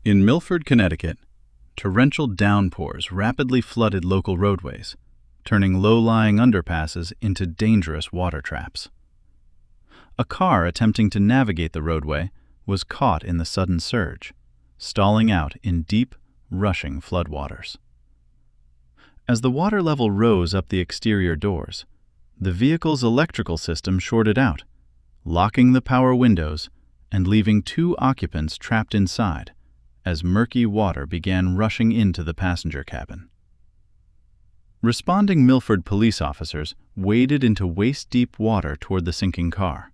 In Milford, Connecticut, torrential downpours rapidly flooded local roadways, turning low-lying underpasses into dangerous water traps. A car attempting to navigate the roadway was caught in the sudden surge, stalling out in deep, rushing floodwaters. As the water level rose up the exterior doors, the vehicle's electrical system shorted out, locking the power windows and leaving 2 occupants trapped inside as murky water began rushing into the passenger cabin. Responding Milford police officers waded into waist-deep water toward the sinking car.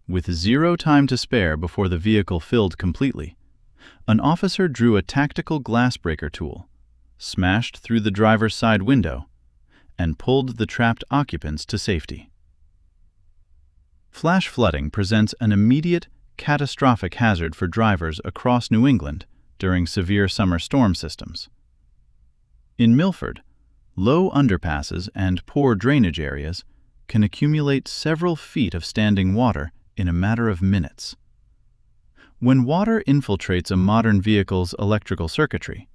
With 0 time to spare before the vehicle filled completely, an officer drew a tactical glassbreaker tool, smashed through the driver's side window, and pulled the trapped occupants to safety. Flash flooding presents an immediate, catastrophic hazard for drivers across New England during severe summer storm systems. In Milford, low underpasses and poor drainage areas can accumulate several feet of standing water in a matter of minutes. When water infiltrates a modern vehicle's electrical circuitry,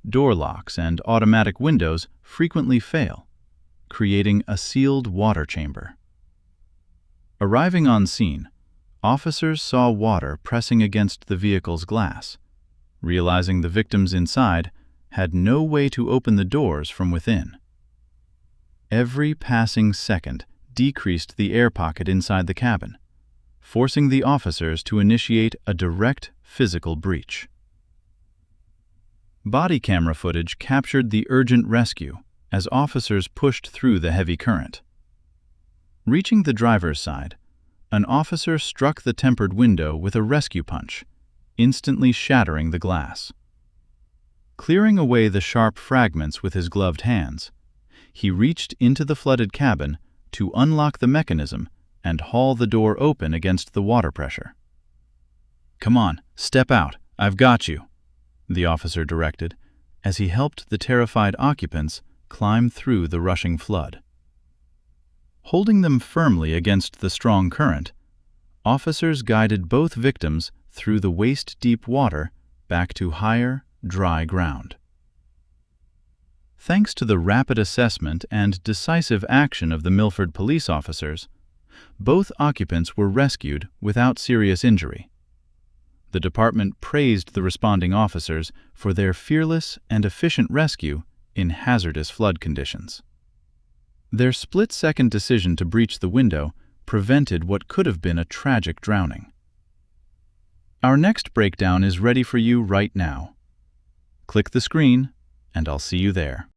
door locks and automatic windows frequently fail, creating a sealed water chamber. Arriving on scene, officers saw water pressing against the vehicle's glass, realizing the victims inside had no way to open the doors from within. Every passing second decreased the air pocket inside the cabin, forcing the officers to initiate a direct physical breach. Body camera footage captured the urgent rescue as officers pushed through the heavy current. Reaching the driver's side, an officer struck the tempered window with a rescue punch, instantly shattering the glass. Clearing away the sharp fragments with his gloved hands, he reached into the flooded cabin to unlock the mechanism and haul the door open against the water pressure. "Come on, step out, I've got you," the officer directed as he helped the terrified occupants climb through the rushing flood. Holding them firmly against the strong current, officers guided both victims through the waist-deep water back to higher, dry ground. Thanks to the rapid assessment and decisive action of the Milford police officers, both occupants were rescued without serious injury. The department praised the responding officers for their fearless and efficient rescue in hazardous flood conditions. Their split-second decision to breach the window prevented what could have been a tragic drowning. Our next breakdown is ready for you right now. Click the screen, and I'll see you there.